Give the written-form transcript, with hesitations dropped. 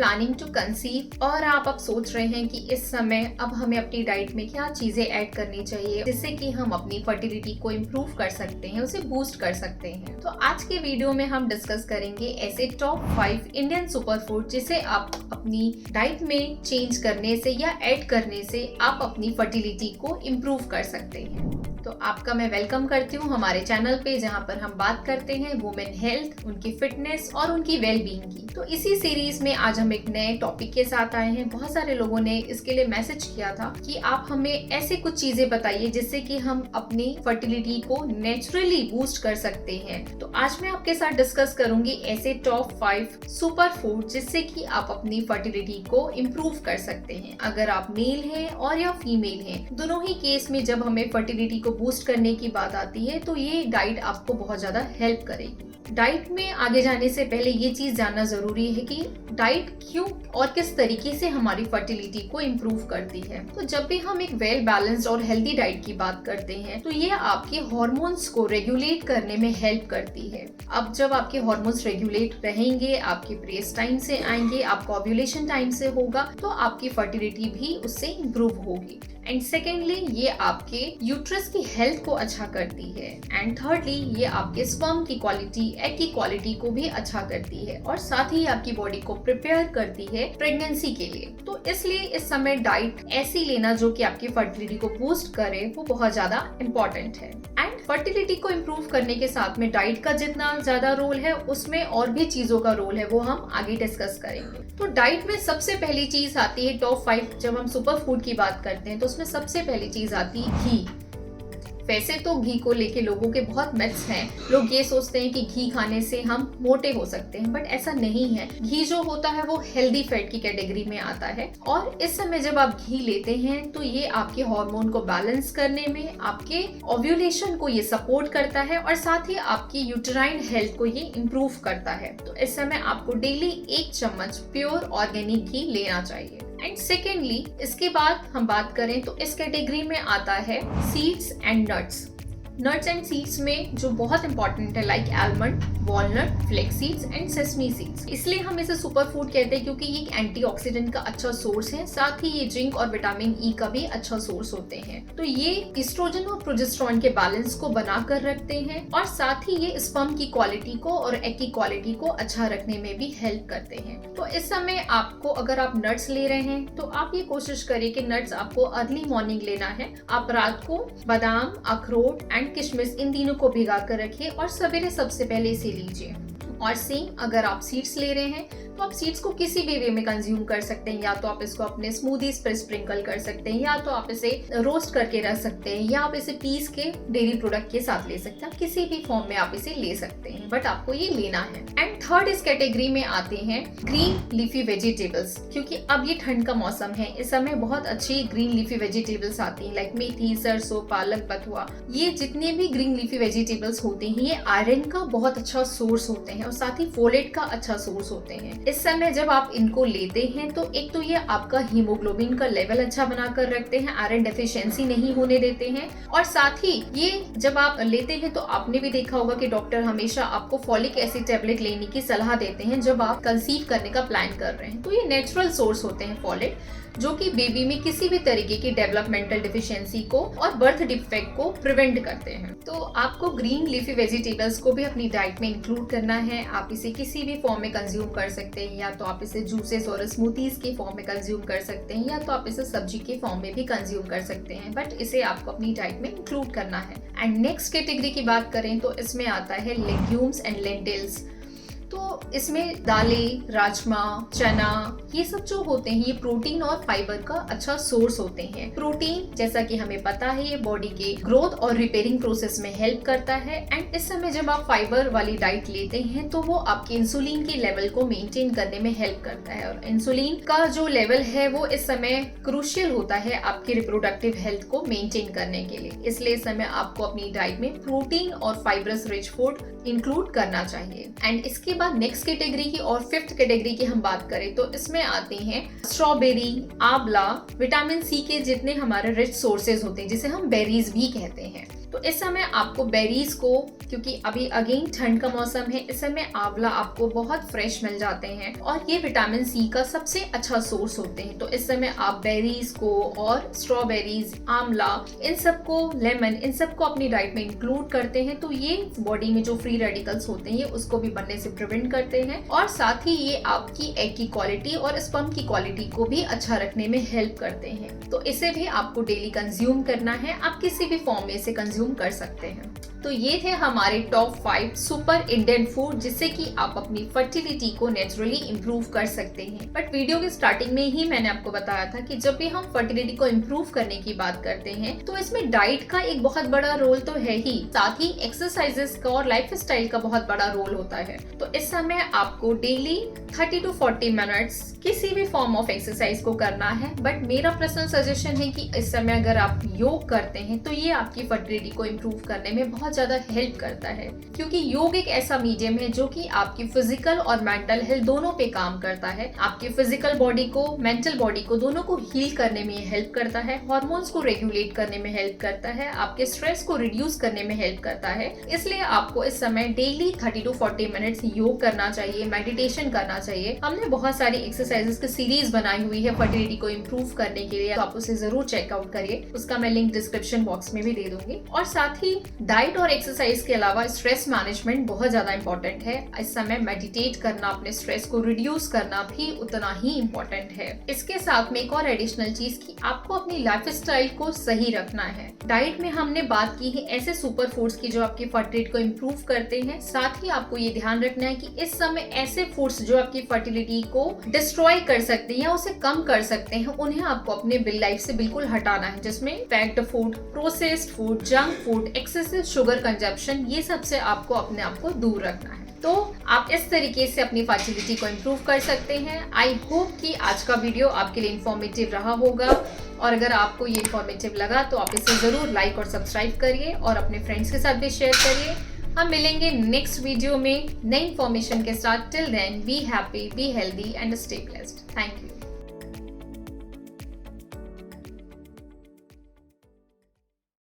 Planning to conceive और आप अब सोच रहे हैं कि इस समय अब हमें अपनी डाइट में क्या चीजें ऐड करनी चाहिए जिससे कि हम अपनी फर्टिलिटी को इम्प्रूव कर सकते हैं, उसे बूस्ट कर सकते हैं। तो आज के वीडियो में हम डिस्कस करेंगे ऐसे टॉप 5 इंडियन सुपर फूड जिसे आप अपनी डाइट में चेंज करने से या ऐड करने से आप अपनी फर्टिलिटी को इम्प्रूव कर सकते हैं। तो आपका मैं वेलकम करती हूँ हमारे चैनल पे, जहाँ पर हम बात करते हैं वुमेन हेल्थ, उनकी फिटनेस और उनकी वेलबींग की। तो इसी सीरीज में आज हम एक नए टॉपिक के साथ आए हैं। बहुत सारे लोगों ने इसके लिए मैसेज किया था कि आप हमें ऐसे कुछ चीजें बताइए जिससे कि हम अपनी फर्टिलिटी को नेचुरली बूस्ट कर सकते हैं। तो आज मैं आपके साथ डिस्कस करूंगी ऐसे टॉप 5 सुपर फूड जिससे कि आप अपनी फर्टिलिटी को इम्प्रूव कर सकते हैं। अगर आप मेल हैं और या फीमेल हैं, दोनों ही केस में जब हमें फर्टिलिटी को बूस्ट करने की बात आती है तो ये डाइट आपको बहुत ज्यादा हेल्प करेगी। डाइट में आगे जाने से पहले ये चीज जानना जरूरी है कि डाइट क्यों और किस तरीके से हमारी फर्टिलिटी को इम्प्रूव करती है। तो जब भी हम एक वेल बैलेंस्ड और हेल्दी डाइट की बात करते हैं तो ये आपके हार्मोन्स को रेगुलेट करने में हेल्प करती है। अब जब आपके हार्मोन्स रेगुलेट रहेंगे, आपके पीरियड्स टाइम से आएंगे, आपका ओव्यूलेशन टाइम से होगा, तो आपकी फर्टिलिटी भी उससे इम्प्रूव होगी। एंड सेकेंडली, ये आपके यूट्रस की हेल्थ को अच्छा करती है। एंड थर्डली, ये आपके स्पर्म की क्वालिटी, एग की क्वालिटी को भी अच्छा करती है और साथ ही आपकी बॉडी को प्रिपेयर करती है प्रेगनेंसी के लिए। तो इसलिए इस समय डाइट ऐसी लेना जो कि आपकी फर्टिलिटी को बूस्ट करे वो बहुत ज्यादा इम्पोर्टेंट है। एंड फर्टिलिटी को इम्प्रूव करने के साथ में डाइट का जितना ज्यादा रोल है उसमें और भी चीजों का रोल है, वो हम आगे डिस्कस करेंगे। तो डाइट में सबसे पहली चीज आती है टॉप 5। जब हम सुपर फूड की बात करते हैं तो उसमें सबसे पहली चीज आती है घी। वैसे तो घी को लेके लोगों के बहुत मिथ्स हैं। लोग ये सोचते हैं कि घी खाने से हम मोटे हो सकते हैं, बट ऐसा नहीं है। घी जो होता है वो हेल्दी फैट की कैटेगरी में आता है और इस समय जब आप घी लेते हैं तो ये आपके हार्मोन को बैलेंस करने में, आपके ओव्यूलेशन को ये सपोर्ट करता है और साथ ही आपकी यूटेराइन हेल्थ को ये इम्प्रूव करता है। तो इस समय आपको डेली 1 चम्मच प्योर ऑर्गेनिक घी लेना चाहिए। एंड सेकेंडली, इसके बाद हम बात करें तो इस कैटेगरी में आता है seeds and nuts. Nuts and seeds में जो बहुत इंपॉर्टेंट है like almond, walnut, flax seeds and sesame seeds. इसलिए हम इसे सुपर फूड कहते हैं क्योंकि ये एंटीऑक्सीडेंट का अच्छा सोर्स है, साथ ही ये जिंक और विटामिन ई का भी अच्छा सोर्स होते हैं। तो ये एस्ट्रोजन और प्रोजेस्टेरोन के बैलेंस को बनाकर रखते हैं और साथ ही ये स्पर्म की क्वालिटी को और एग की क्वालिटी को अच्छा रखने में भी हेल्प करते हैं। तो इस समय आपको, अगर आप नट्स ले रहे हैं तो आप ये कोशिश करिए कि नट्स आपको अर्ली मॉर्निंग लेना है। आप रात को बादाम, अखरोट एंड किशमिश इन तीनों को भिगा कर रखिए और सवेरे सबसे पहले इसे लीजिए। और सेम अगर आप सीड्स ले रहे हैं तो आप सीड्स को किसी भी वे में कंज्यूम कर सकते हैं। या तो आप इसको अपने स्मूदीज पर स्प्रिंकल कर सकते हैं, या तो आप इसे रोस्ट करके रख सकते हैं, या आप इसे पीस के डेयरी प्रोडक्ट के साथ ले सकते हैं। किसी भी फॉर्म में आप इसे ले सकते हैं, बट आपको ये लेना है। एंड थर्ड इस कैटेगरी में आते हैं ग्रीन लीफी वेजिटेबल्स, क्योंकि अब ये ठंड का मौसम है। इस समय बहुत अच्छी ग्रीन लीफी वेजिटेबल्स आती हैं लाइक मेथी, सरसों, पालक, बथुआ। ये जितने भी ग्रीन लीफी वेजिटेबल्स होते हैं ये आयरन का बहुत अच्छा सोर्स होते हैं और साथ ही फोलेट का अच्छा सोर्स होते हैं। इस समय जब आप इनको लेते हैं तो एक तो ये आपका हीमोग्लोबिन का लेवल अच्छा बनाकर रखते हैं, आयरन डेफिशिएंसी नहीं होने देते हैं, और साथ ही ये जब आप लेते हैं तो आपने भी देखा होगा कि डॉक्टर हमेशा आपको फॉलिक एसिड टैबलेट लेने की सलाह देते हैं जब आप कंसीव करने का प्लान कर रहे हैं। तो ये नेचुरल सोर्स होते हैं फॉलेट, जो कि बेबी में किसी भी तरीके की डेवलपमेंटल डिफिशियंसी को और बर्थ डिफेक्ट को प्रिवेंट करते हैं। तो आपको ग्रीन लीफी वेजिटेबल्स को भी अपनी डाइट में इंक्लूड करना है। आप इसे किसी भी फॉर्म में कंज्यूम कर सकते हैं, या तो आप इसे जूसेस और स्मूथीज के फॉर्म में कंज्यूम कर सकते हैं, या तो आप इसे सब्जी के फॉर्म में भी कंज्यूम कर सकते हैं, बट इसे आपको अपनी डाइट में इंक्लूड करना है। एंड नेक्स्ट कैटेगरी की बात करें तो इसमें आता है लेग्यूम्स एंड लेंटिल्स। तो इसमें दालें, राजमा, चना, ये सब जो होते हैं ये प्रोटीन और फाइबर का अच्छा सोर्स होते हैं। प्रोटीन, जैसा कि हमें पता है, ये बॉडी के ग्रोथ और रिपेयरिंग प्रोसेस में हेल्प करता है। एंड इस समय जब आप फाइबर वाली डाइट लेते हैं तो वो आपके इंसुलिन के लेवल को मेंटेन करने में हेल्प करता है, और इंसुलिन का जो लेवल है वो इस समय क्रूशियल होता है आपकी रिप्रोडक्टिव हेल्थ को मेंटेन करने के लिए। इसलिए इस समय आपको अपनी डाइट में प्रोटीन और फाइबरस रिच फूड इंक्लूड करना चाहिए। एंड इसके बाद नेक्स्ट कैटेगरी की और फिफ्थ कैटेगरी की हम बात करें तो इसमें आते हैं स्ट्रॉबेरी, आंवला, विटामिन सी के जितने हमारे रिच सोर्सेज होते हैं जिसे हम बेरीज भी कहते हैं। तो इस समय आपको बेरीज को, क्योंकि अभी अगेन ठंड का मौसम है, इस समय आंवला आपको बहुत फ्रेश मिल जाते हैं और ये विटामिन सी का सबसे अच्छा सोर्स होते हैं। तो इस समय आप बेरीज को और स्ट्रॉबेरीज, आंवला, इन सबको, लेमन, इन सबको अपनी डाइट में इंक्लूड करते हैं तो ये बॉडी में जो फ्री रेडिकल्स होते हैं उसको भी बनने से प्रिवेंट करते हैं और साथ ही ये आपकी एग की क्वालिटी और स्पर्म की क्वालिटी को भी अच्छा रखने में हेल्प करते हैं। तो इसे भी आपको डेली कंज्यूम करना है, आप किसी भी फॉर्म में इसे कंज्यूम कर सकते हैं। तो ये थे हमारे टॉप 5 सुपर इंडियन फूड जिससे कि आप अपनी फर्टिलिटी को नेचुरली इंप्रूव कर सकते हैं। बट वीडियो के स्टार्टिंग में ही मैंने आपको बताया था कि जब भी हम फर्टिलिटी को इंप्रूव करने की बात करते हैं तो इसमें डाइट का एक बहुत बड़ा रोल तो है ही, साथ ही एक्सरसाइजेस का और लाइफ स्टाइल का बहुत बड़ा रोल होता है। तो इस समय आपको डेली 30 to 40 मिनट्स किसी भी फॉर्म ऑफ एक्सरसाइज को करना है। बट मेरा पर्सनल सजेशन है कि इस समय अगर आप योग करते हैं तो ये आपकी फर्टिलिटी को इंप्रूव करने में बहुत ज्यादा हेल्प करता है, क्योंकि योग एक ऐसा मीडियम है जो कि आपकी फिजिकल और मेंटल हेल्थ दोनों पे काम करता है। आपकी फिजिकल बॉडी को, मेंटल बॉडी को, दोनों को हील करने में हेल्प करता है, हार्मोन्स को रेगुलेट करने में हेल्प करता है, आपके स्ट्रेस को रिड्यूस करने में हेल्प करता है। इसलिए आपको इस समय डेली 30 to 40 मिनट्स योग करना चाहिए, मेडिटेशन करना चाहिए। हमने बहुत सारी एक्सरसाइजेस की सीरीज बनाई हुई है फर्टिलिटी को इंप्रूव करने के लिए, तो आप उसे जरूर चेकआउट करिए, उसका मैं लिंक डिस्क्रिप्शन बॉक्स में भी दे दूंगी। और साथ ही डाइट और एक्सरसाइज के अलावा स्ट्रेस मैनेजमेंट बहुत ज्यादा इंपॉर्टेंट है। इस समय मेडिटेट करना, अपने स्ट्रेस को रिड्यूस करना भी उतना ही इंपॉर्टेंट है। इसके साथ में एक और एडिशनल चीज कि आपको अपनी लाइफस्टाइल को सही रखना है। डाइट में हमने बात की है ऐसे सुपर फूड्स की जो आपकी फर्टिलिटी को इंप्रूव करते हैं, साथ ही आपको ये ध्यान रखना है कि इस समय ऐसे फूड्स जो आपकी फर्टिलिटी को डिस्ट्रॉय कर सकते हैं या उसे कम कर सकते हैं, उन्हें आपको अपने लाइफ से बिल्कुल हटाना है, जिसमें packed food, processed food, junk food, excessive sugar consumption, ये सब से आपको अपने आप को दूर रखना है। तो आप इस तरीके से अपनी फर्टिलिटी को इंप्रूव कर सकते हैं। आई होप कि आज का वीडियो आपके लिए इंफॉर्मेटिव रहा होगा और अगर आपको ये इंफॉर्मेटिव लगा तो आप इसे जरूर लाइक और सब्सक्राइब करिए और अपने फ्रेंड्स के साथ भी शेयर करिए। हम मिलेंगे नेक्स्ट वीडियो में नई इंफॉर्मेशन के साथ। Till then be happy, be healthy and stay blessed. Thank you.